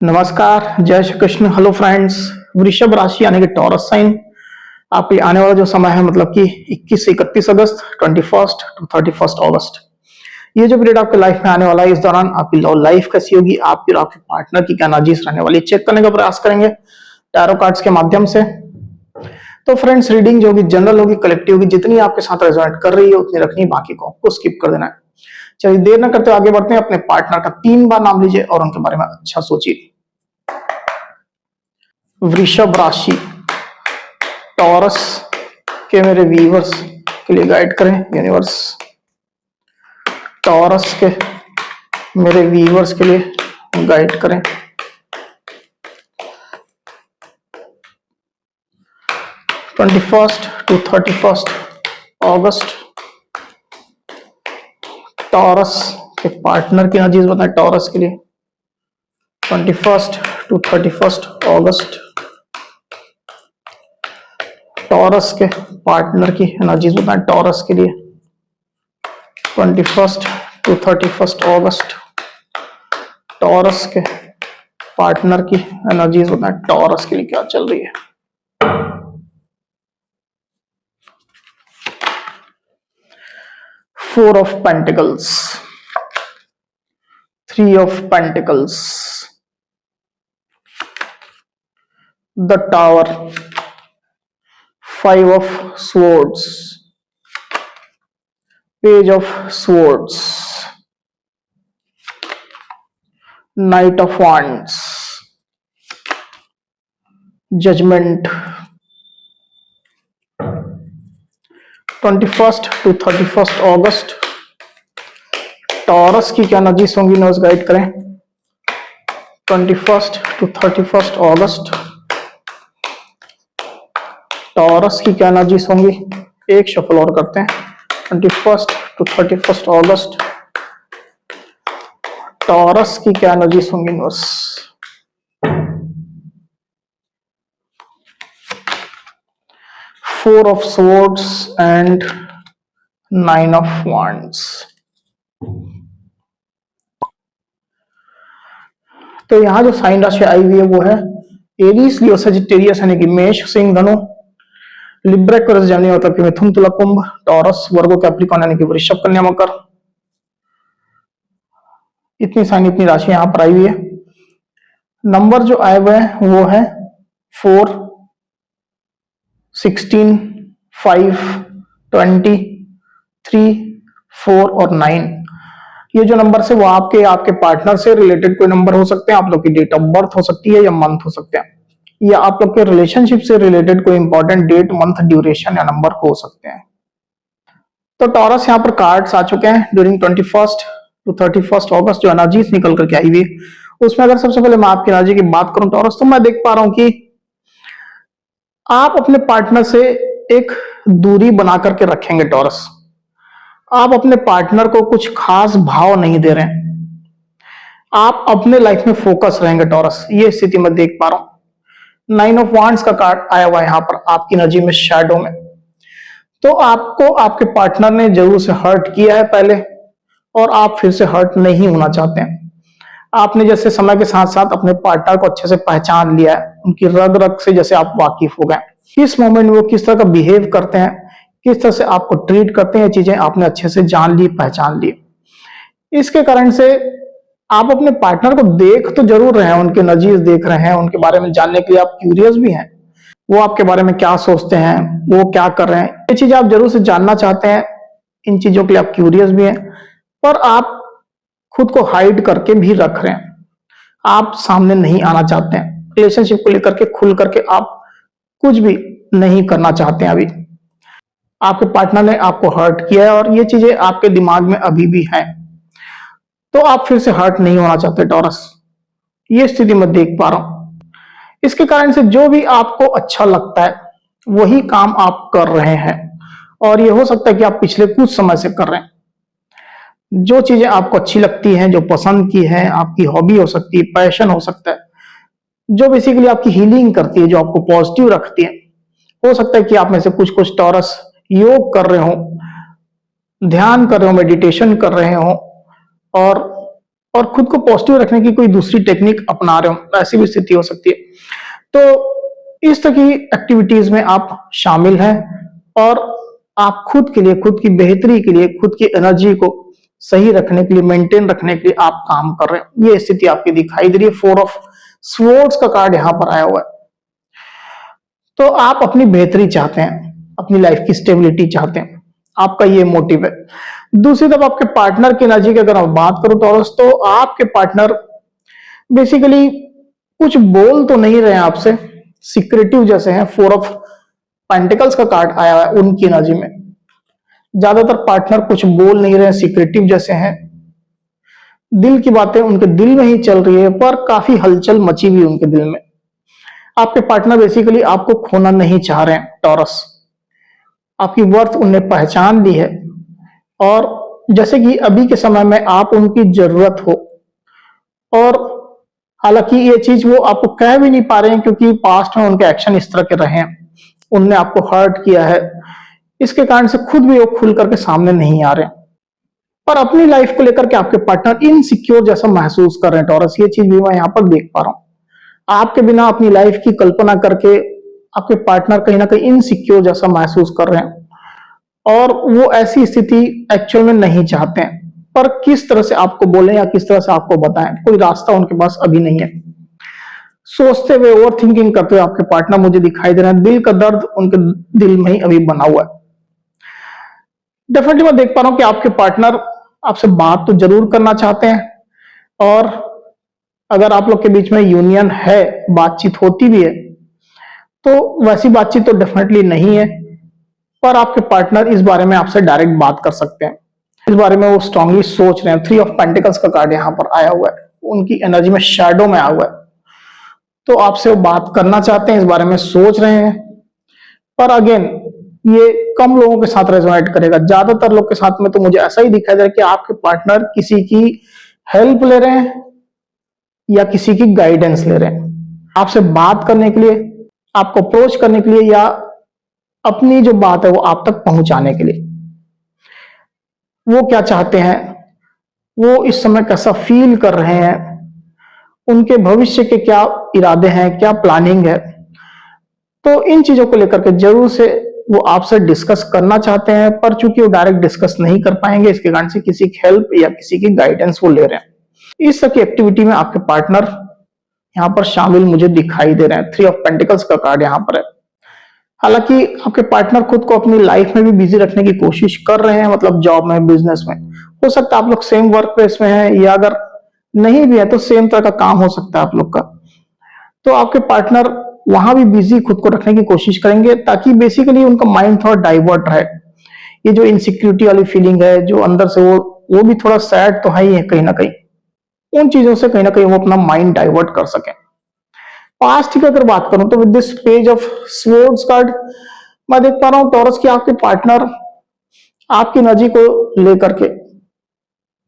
नमस्कार, जय Shri Krishna. Hello friends, वृषभ राशि यानी कि टॉरस साइन आपके आने वाला जो समय है मतलब कि 21 से 31 अगस्त, 21 टू 31 अगस्त, ये जो पीरियड आपके लाइफ में आने वाला है, इस दौरान आपकी लव लाइफ कैसी होगी, आपकी और आपके पार्टनर की क्या एनर्जीज रहने वाली, चेक करने का प्रयास करेंगे टैरो कार्ड्स के माध्यम से। तो फ्रेंड्स, रीडिंग जो होगी जनरल होगी, कलेक्टिव होगी, जितनी आपके साथ रेजोनेट कर रही है उतनी रखनी, बाकी को आपको स्किप कर देना है। चलिए देर न करते आगे बढ़ते हैं। अपने पार्टनर का 3 बार नाम लीजिए और उनके बारे में अच्छा सोचिए। वृषभ राशि, टॉरस के मेरे व्यूअर्स के लिए गाइड करें यूनिवर्स। टॉरस के मेरे व्यूअर्स के लिए गाइड करें। ट्वेंटी फर्स्ट टू 31 अगस्त, टॉरस के पार्टनर की एनर्जीज बताएं। टॉरस के लिए 21 टू 31 अगस्त, टॉरस के पार्टनर की एनर्जीज बताएं। टॉरस के लिए 21 टू 31 अगस्त, टॉरस के पार्टनर की एनर्जीज बताएं। टॉरस के लिए क्या चल रही है। Four of pentacles, 3 of pentacles, the tower, 5 of swords, page of swords, knight of wands, judgment। 21 to 31 अगस्त, टॉरस की क्या एनर्जीज होंगी, नोज गाइड करें। 21 to 31 अगस्त, टॉरस की क्या एनर्जीज होंगी। एक शफल और करते हैं। 21 टू 31 अगस्त, टॉरस की क्या एनर्जीज होंगी। बस 4 of swords and 9 of wands। तो यहां जो साइन राशि आई हुई है वो है एरीज, लियो, सजिटेरियस यानी कि मेष, सिंह, धनु, लिब्रा, एक्वेरियस, जेमिनी मतलब कि मिथुन, तुला, कुंभ, टॉरस, वर्गो, कैप्रिकॉर्न यानी कि वृषभ, कन्या, मकर। इतनी साइन, इतनी राशि यहां पर आई हुई है। नंबर जो आए हुए हैं वो है 4, 16, 5, 20, 3, 4 और 9। ये जो नंबर है वो आपके पार्टनर से रिलेटेड कोई नंबर हो सकते हैं, आप लोग की डेट ऑफ बर्थ हो सकती है या मंथ हो सकते हैं, या आप लोग के रिलेशनशिप से रिलेटेड कोई इंपॉर्टेंट डेट, मंथ, ड्यूरेशन या नंबर हो सकते हैं। तो टॉरस यहाँ पर कार्ड्स आ चुके हैं ड्यूरिंग 21 टू 31 अगस्त, जो एनर्जीज निकल करके आई हुई उसमें अगर सबसे पहले मैं आपकी एनर्जी की बात करूं टॉरस, तो मैं देख पा रहा हूं कि आप अपने पार्टनर से एक दूरी बना करके रखेंगे। टॉरस, आप अपने पार्टनर को कुछ खास भाव नहीं दे रहे हैं, आप अपने लाइफ में फोकस रहेंगे। टॉरस, ये स्थिति मैं देख पा रहा हूं। 9 ऑफ वांड्स का कार्ड आया हुआ है यहां पर आपकी एनर्जी में, शैडो में। तो आपको आपके पार्टनर ने जरूर से हर्ट किया है पहले, और आप फिर से हर्ट नहीं होना चाहते हैं। आपने जैसे समय के साथ साथ अपने पार्टनर को अच्छे से पहचान लिया है, उनकी रग रग से जैसे आप वाकिफ हो गए, किस मोमेंट में वो किस तरह का बिहेव करते हैं, किस तरह से आपको ट्रीट करते हैं, चीजें आपने अच्छे से जान ली, पहचान ली। इसके कारण से आप अपने पार्टनर को देख तो जरूर रहे हैं, उनके एनर्जीज देख रहे हैं, उनके बारे में जानने के लिए आप क्यूरियस भी हैं, वो आपके बारे में क्या सोचते हैं, वो क्या कर रहे हैं, ये चीज आप जरूर से जानना चाहते हैं। इन चीजों के लिए आप क्यूरियस भी हैं, पर आप खुद को हाइड करके भी रख रहे हैं, आप सामने नहीं आना चाहते हैं। रिलेशनशिप को लेकर के खुल करके आप कुछ भी नहीं करना चाहते हैं। अभी आपके पार्टनर ने आपको हर्ट किया है और ये चीजें आपके दिमाग में अभी भी हैं, तो आप फिर से हर्ट नहीं होना चाहते। टॉरस, ये स्थिति मैं देख पा रहा हूं। इसके कारण से जो भी आपको अच्छा लगता है वही काम आप कर रहे हैं, और ये हो सकता है कि आप पिछले कुछ समय से कर रहे हैं। जो चीजें आपको अच्छी लगती हैं, जो पसंद की है, आपकी हॉबी हो सकती है, पैशन हो सकता है, जो बेसिकली आपकी हीलिंग करती है, जो आपको पॉजिटिव रखती है। हो सकता है कि आप में से कुछ कुछ टॉरस योग कर रहे हो, ध्यान कर रहे हो, मेडिटेशन कर रहे हो, और और खुद को पॉजिटिव रखने की कोई दूसरी टेक्निक अपना रहे हो, ऐसी भी स्थिति हो सकती है। तो इस तरह की एक्टिविटीज में आप शामिल हैं और आप खुद के लिए, खुद की बेहतरी के लिए, खुद की एनर्जी को सही रखने के लिए, मेंटेन रखने के लिए आप काम कर रहे हैं। ये स्थिति आपकी दिखाई दे रही है। 4 ऑफ स्वॉर्ड्स का कार्ड यहां पर आया हुआ है। तो आप अपनी बेहतरी चाहते हैं, अपनी लाइफ की स्टेबिलिटी चाहते हैं, आपका ये मोटिव है। दूसरी तरफ आपके पार्टनर की एनर्जी की अगर मैं बात करूं टॉरस, तो आपके पार्टनर बेसिकली कुछ बोल तो नहीं रहे हैं आपसे, सिक्रेटिव जैसे हैं। 4 ऑफ पेंटिकल्स का कार्ड आया है उनकी एनर्जी में। ज्यादातर पार्टनर कुछ बोल नहीं रहे हैं, सिक्रेटिव जैसे हैं, दिल की बातें उनके दिल में ही चल रही है, पर काफी हलचल मची हुई उनके दिल में। आपके पार्टनर बेसिकली आपको खोना नहीं चाह रहे हैं टॉरस। आपकी वर्थ उन्हें पहचान ली है और जैसे कि अभी के समय में आप उनकी जरूरत हो। और हालांकि ये चीज वो आपको कह भी नहीं पा रहे हैं क्योंकि पास्ट में उनके एक्शन इस तरह के रहे हैं, उनने आपको हर्ट किया है, इसके कारण से खुद भी वो खुल करके सामने नहीं आ रहे हैं। पर अपनी लाइफ को लेकर के आपके पार्टनर इनसिक्योर जैसा महसूस कर रहे हैं टॉरस। ये चीज भी मैं यहाँ पर देख पा रहा हूं। आपके बिना अपनी लाइफ की कल्पना करके आपके पार्टनर कहीं ना कहीं इनसिक्योर जैसा महसूस कर रहे हैं और वो ऐसी स्थिति एक्चुअल में नहीं चाहते हैं। पर किस तरह से आपको बोलें या किस तरह से आपको बताएं, कोई रास्ता उनके पास अभी नहीं है। सोचते हुए, ओवर थिंकिंग करते हुए आपके पार्टनर मुझे दिखाई दे रहे हैं। दिल का दर्द उनके दिल में ही अभी बना हुआ है। डेफिनेटली मैं देख पा रहा हूं कि आपके पार्टनर आपसे बात तो जरूर करना चाहते हैं और अगर आप लोग के बीच में यूनियन है, बातचीत होती भी है, तो वैसी बातचीत तो डेफिनेटली नहीं है। पर आपके पार्टनर इस बारे में आपसे डायरेक्ट बात कर सकते हैं, इस बारे में वो स्ट्रांगली सोच रहे हैं। 3 ऑफ पेंटिकल्स का कार्ड यहां पर आया हुआ है, उनकी एनर्जी में शैडो में आया हुआ है। तो आपसे वो बात करना चाहते हैं, इस बारे में सोच रहे हैं। पर अगेन ये कम लोगों के साथ रेजोनेट करेगा। ज्यादातर लोग के साथ में तो मुझे ऐसा ही दिखाई दे रहा है कि आपके पार्टनर किसी की हेल्प ले रहे हैं या किसी की गाइडेंस ले रहे हैं, आपसे बात करने के लिए, आपको अप्रोच करने के लिए या अपनी जो बात है वो आप तक पहुंचाने के लिए। वो क्या चाहते हैं, वो इस समय कैसा फील कर रहे हैं, उनके भविष्य के क्या इरादे हैं, क्या प्लानिंग है, तो इन चीजों को लेकर के जरूर से वो आपसे डिस्कस करना चाहते हैं। पर चूंकि वो डायरेक्ट डिस्कस नहीं कर पाएंगे, इसके कारण से किसी की हेल्प या किसी की गाइडेंस वो ले रहे हैं। इस तरह की एक्टिविटी में आपके पार्टनर यहाँ पर शामिल मुझे दिखाई दे रहे हैं। 3 ऑफ पेंटिकल्स का कार्ड यहाँ पर है। हालांकि आपके पार्टनर खुद को अपनी लाइफ में भी बिजी रखने की कोशिश कर रहे हैं, मतलब जॉब में, बिजनेस में। हो सकता है आप लोग सेम वर्क प्लेस में हैं, या अगर नहीं भी है तो सेम तरह का काम हो सकता है आप लोग का। तो आपके पार्टनर वहां भी बिजी खुद को रखने की कोशिश करेंगे ताकि बेसिकली उनका माइंड थोड़ा डाइवर्ट रहे। ये जो इनसिक्योरिटी वाली फीलिंग है जो अंदर से, वो भी थोड़ा सैड तो है ही है कहीं ना कहीं। उन चीजों से कहीं ना कहीं वो अपना माइंड डाइवर्ट कर सके। पास्ट की अगर बात करूं तो with this page of swords card मैं देख पा रहा हूं टॉरस की आपके पार्टनर आपकी एनर्जी को लेकर के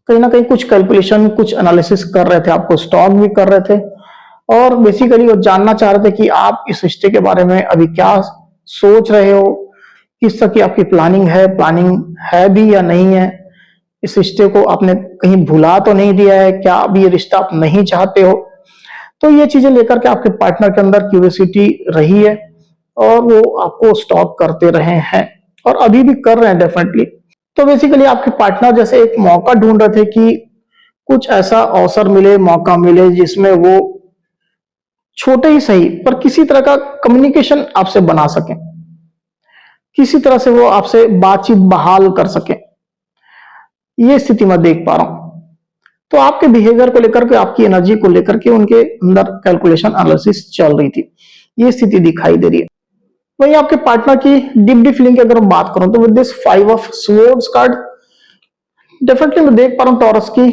कहीं ना कहीं कुछ कैलकुलेशन, कुछ एनालिसिस कर रहे थे, आपको स्टॉक भी कर रहे थे और बेसिकली वो जानना चाह रहे थे कि आप इस रिश्ते के बारे में अभी क्या सोच रहे हो, किस तरह की आपकी प्लानिंग है भी या नहीं है, इस रिश्ते को आपने कहीं भुला तो नहीं दिया है, क्या अभी ये रिश्ता आप नहीं चाहते हो। तो ये चीजें लेकर के आपके पार्टनर के अंदर क्यूरियोसिटी रही है और वो आपको स्टॉक करते रहे हैं और अभी भी कर रहे हैं डेफिनेटली। तो बेसिकली आपके पार्टनर जैसे एक मौका ढूंढ रहे थे कि कुछ ऐसा अवसर मिले, मौका मिले जिसमें वो छोटे ही सही पर किसी तरह का कम्युनिकेशन आपसे बना सके, किसी तरह से वो आपसे बातचीत बहाल कर सके। ये स्थिति मैं देख पा रहा हूं। तो आपके बिहेवियर को लेकर के, आपकी एनर्जी को लेकर के उनके अंदर कैलकुलेशन, एनालिसिस चल रही थी। ये स्थिति दिखाई दे रही है। वहीं आपके पार्टनर की डीप फीलिंग की अगर मैं बात करूं तो with this 5 of swords card definitely मैं देख पा रहा हूं टॉरस की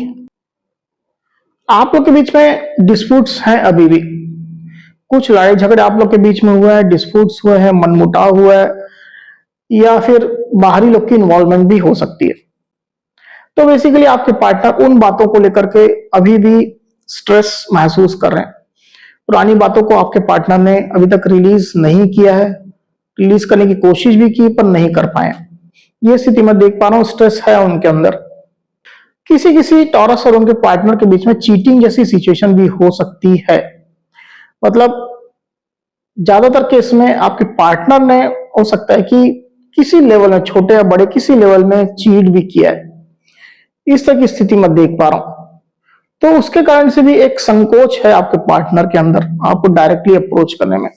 आप लोग के बीच में डिस्प्यूट्स हैं अभी भी। कुछ लड़ाई झगड़े आप लोग के बीच में हुए हैं, डिस्प्यूट्स हुए हैं, मनमुटाव हुआ है या फिर बाहरी लोग की इन्वॉल्वमेंट भी हो सकती है। तो बेसिकली आपके पार्टनर उन बातों को लेकर के अभी भी स्ट्रेस महसूस कर रहे हैं। पुरानी बातों को आपके पार्टनर ने अभी तक रिलीज नहीं किया है, रिलीज करने की कोशिश भी की पर नहीं कर पाए। ये स्थिति मैं देख पा रहा हूं, स्ट्रेस है उनके अंदर। किसी किसी टॉरस और उनके पार्टनर के बीच में चीटिंग जैसी सिचुएशन भी हो सकती है। मतलब ज्यादातर केस में आपके पार्टनर ने हो सकता है कि किसी लेवल में, छोटे या बड़े किसी लेवल में चीट भी किया है, इस तरह की स्थिति मैं देख पा रहा हूं। तो उसके कारण से भी एक संकोच है आपके पार्टनर के अंदर आपको डायरेक्टली अप्रोच करने में।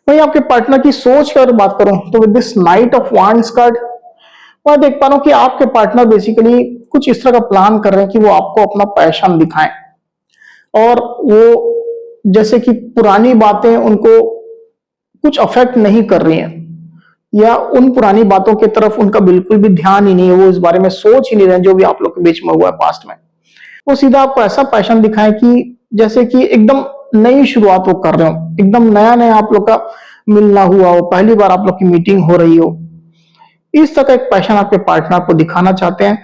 वहीं आपके पार्टनर की सोच की अगर बात करूं तो with this night of wands card मैं देख पा रहा हूं कि आपके पार्टनर बेसिकली कुछ इस तरह का प्लान कर रहे हैं कि वो आपको अपना पैशन दिखाएं, और वो जैसे कि पुरानी बातें उनको कुछ अफेक्ट नहीं कर रही हैं, या उन पुरानी बातों की तरफ उनका बिल्कुल भी ध्यान ही नहीं है, वो इस बारे में सोच ही नहीं रहे जो भी आप लोग के बीच में हुआ है पास्ट में। वो सीधा आपको ऐसा पैशन दिखाएं कि जैसे कि एकदम नई शुरुआत वो कर रहे हो, एकदम नया नया आप लोग का मिलना हुआ हो, पहली बार आप लोग की मीटिंग हो रही हो। इस तरह का एक पैशन आपके पार्टनर को दिखाना चाहते हैं,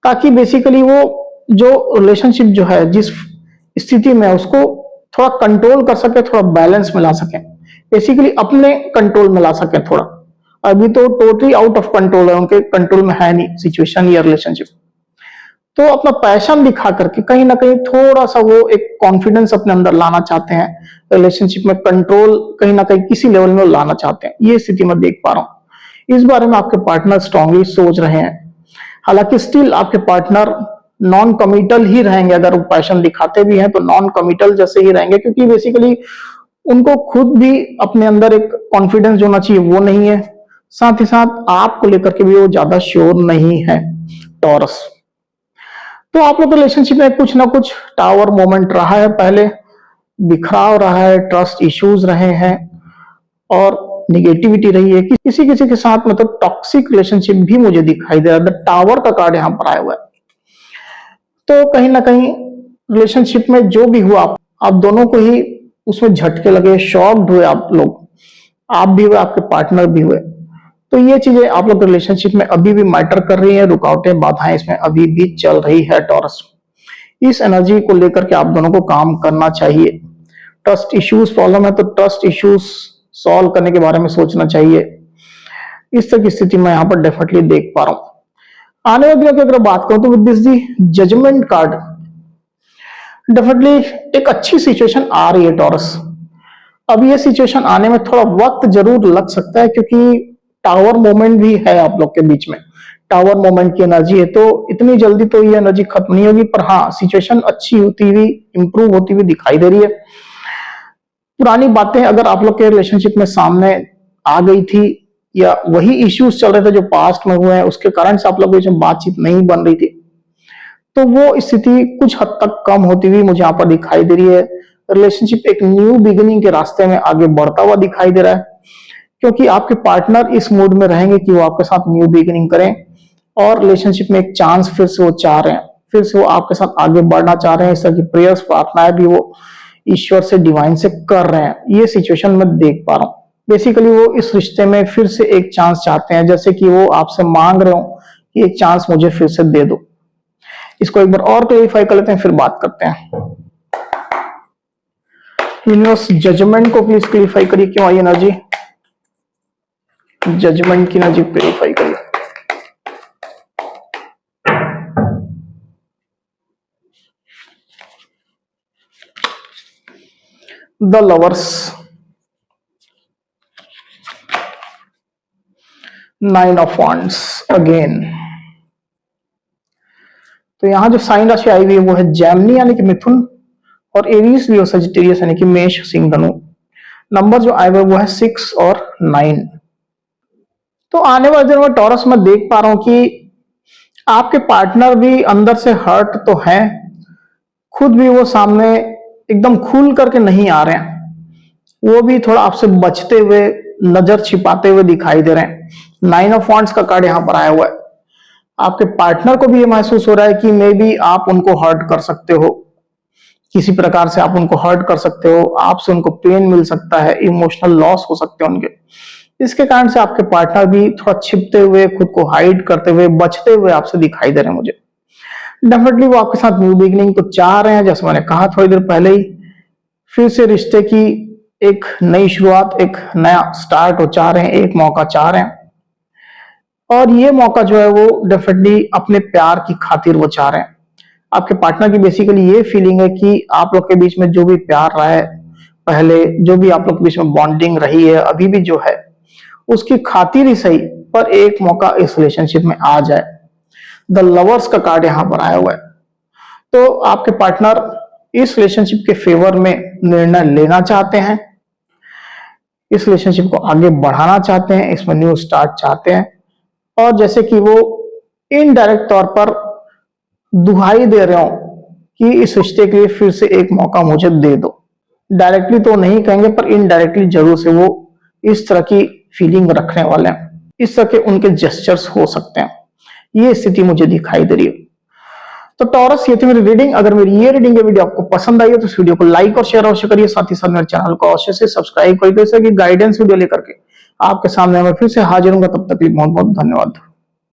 ताकि बेसिकली वो जो रिलेशनशिप जो है जिस स्थिति में उसको थोड़ा कंट्रोल कर सके, थोड़ा बैलेंस में ला सके, बेसिकली अपने कंट्रोल में ला सके थोड़ा। अभी तो टोटली आउट ऑफ कंट्रोल है, उनके कंट्रोल में है नहीं सिचुएशन या रिलेशनशिप। तो अपना पैशन दिखा करके कहीं ना कहीं थोड़ा सा वो एक कॉन्फिडेंस अपने अंदर लाना चाहते हैं, रिलेशनशिप में कंट्रोल कहीं ना कहीं किसी लेवल में लाना चाहते हैं। ये स्थिति मैं देख पा रहा हूं, इस बारे में आपके पार्टनर स्ट्रांगली सोच रहे हैं। हालांकि स्टिल आपके पार्टनर नॉन कमिटल ही रहेंगे, अगर वो पैशन दिखाते भी हैं तो नॉन कमिटल जैसे ही रहेंगे, क्योंकि बेसिकली उनको खुद भी अपने अंदर एक कॉन्फिडेंस जो होना चाहिए वो नहीं है, साथ ही साथ आपको लेकर के भी वो ज्यादा श्योर नहीं है टॉरस। तो आप लोग रिलेशनशिप में कुछ ना कुछ टावर मोमेंट रहा है, पहले बिखराव रहा है, ट्रस्ट इश्यूज रहे हैं और निगेटिविटी रही है, किसी किसी के साथ मतलब टॉक्सिक रिलेशनशिप भी मुझे दिखाई दे रहा है। टावर का कार्ड यहां पर आया हुआ है। तो कहीं ना कहीं रिलेशनशिप में जो भी हुआ आप दोनों को ही उसमें झटके लगे, शॉक्ड हुए आप लोग, आप भी हुए, आपके पार्टनर भी हुए। तो ये चीजें आप लोग रिलेशनशिप में अभी भी मैटर कर रही है, रुकावटें बाधाएं इसमें अभी भी चल रही है टॉरस। इस एनर्जी को लेकर के आप दोनों को काम करना चाहिए। ट्रस्ट इश्यूज प्रॉब्लम है तो ट्रस्ट इश्यूज सॉल्व करने के बारे में सोचना चाहिए। इस तरह की स्थिति मैं यहां पर डेफिनेटली देख पा रहा हूं। आने वाले दिनों की अगर बात करूं तो with this the judgement card definitely एक अच्छी सिचुएशन आ रही है टॉरस। अब ये सिचुएशन आने में थोड़ा वक्त जरूर लग सकता है, क्योंकि टावर मोमेंट भी है आप लोग के बीच में, टावर मोमेंट की एनर्जी है, तो इतनी जल्दी तो ये एनर्जी खत्म नहीं होगी। पर हाँ, सिचुएशन अच्छी होती हुई, इंप्रूव होती हुई दिखाई दे रही है। पुरानी बातें अगर आप लोग के रिलेशनशिप में सामने आ गई थी, या वही इश्यूज चल रहे थे जो पास्ट में हुए हैं, उसके कारण से आप लोग के बीच में बातचीत नहीं बन रही थी, तो वो स्थिति कुछ हद तक कम होती हुई मुझे यहाँ पर दिखाई दे रही है। रिलेशनशिप एक न्यू बिगिनिंग के रास्ते में आगे बढ़ता हुआ दिखाई दे रहा है, क्योंकि आपके पार्टनर इस मूड में रहेंगे कि वो आपके साथ न्यू बिगिनिंग करें, और रिलेशनशिप में एक चांस फिर से वो चाह रहे हैं, फिर से वो आपके साथ आगे बढ़ना चाह रहे हैं। इस तरह की प्रेयर्स, प्रार्थनाएं भी वो ईश्वर से, डिवाइन से कर रहे हैं। ये सिचुएशन मैं देख पा रहा हूँ। बेसिकली वो इस रिश्ते में फिर से एक चांस चाहते हैं, जैसे कि वो आपसे मांग रहे हो कि एक चांस मुझे फिर से दे दो। इसको एक बार और क्लेरिफाई कर लेते हैं, फिर बात करते हैं। यूनिवर्स जजमेंट को प्लीज क्लेरिफाई करिए, क्यों आई एनर्जी, जजमेंट की एनर्जी क्लेरिफाई करिए। The lovers, 9 of wands again. तो यहां जो साइन राशि आई हुई है वो है जेमिनी यानी कि मिथुन, और एरीज लियो सजिटेरियस यानी कि मेष, सिंह, धनु। नंबर जो आए हुए वो है 6 और 9। तो आने वाले दिनों में टॉरस में देख पा रहा हूं कि आपके पार्टनर भी अंदर से हर्ट तो है, खुद भी वो सामने एकदम खुल करके नहीं आ रहे हैं, वो भी थोड़ा आपसे बचते हुए, नजर छिपाते हुए दिखाई दे रहे हैं। 9 ऑफ वांड्स का कार्ड यहां पर आया हुआ है। आपके पार्टनर को भी ये महसूस हो रहा है कि मे बी आप उनको हर्ट कर सकते हो, किसी प्रकार से आप उनको हर्ट कर सकते हो, आपसे उनको पेन मिल सकता है, इमोशनल लॉस हो सकते हैं उनके। इसके कारण से आपके पार्टनर भी थोड़ा छिपते हुए, खुद को हाइड करते हुए, बचते हुए आपसे दिखाई दे रहे हैं मुझे। डेफिनेटली वो आपके साथ न्यू बिगिनिंग तो चाह रहे हैं, जैसे मैंने कहा थोड़ी देर पहले ही, फिर से रिश्ते की एक नई शुरुआत, एक नया स्टार्ट वो चाह रहे हैं, एक मौका चाह रहे हैं। और ये मौका जो है वो डेफिनेटली अपने प्यार की खातिर वो चाह रहे हैं। आपके पार्टनर की बेसिकली ये फीलिंग है कि आप लोग के बीच में जो भी प्यार रहा है, पहले जो भी आप लोग के बीच में बॉन्डिंग रही है, अभी भी जो है, उसकी खातिर ही सही पर एक मौका इस रिलेशनशिप में आ जाए। द लवर्स का कार्ड यहां पर आया हुआ है। तो आपके पार्टनर इस रिलेशनशिप के फेवर में निर्णय लेना चाहते हैं, इस रिलेशनशिप को आगे बढ़ाना चाहते हैं, इसमें न्यू स्टार्ट चाहते हैं, और जैसे कि वो इनडायरेक्ट तौर पर दुहाई दे रहे हो कि इस रिश्ते के लिए फिर से एक मौका मुझे दे दो। डायरेक्टली तो नहीं कहेंगे पर इनडायरेक्टली जरूर से वो इस तरह की फीलिंग रखने वाले हैं, इस तरह के उनके जेस्चर्स हो सकते हैं। ये स्थिति मुझे दिखाई दे रही है। तो टॉरस, ये थी मेरी रीडिंग। अगर मेरी ये रीडिंग ये वीडियो आपको पसंद आई है तो इस वीडियो को लाइक और शेयर अवश्य करिए, साथ ही साथ मेरे चैनल को अवश्य से सब्सक्राइब करिए, तो इस तरह की गाइडेंस वीडियो लेकर के आपके सामने मैं फिर से हाजिर हूँ। तब तक के लिए बहुत बहुत धन्यवाद।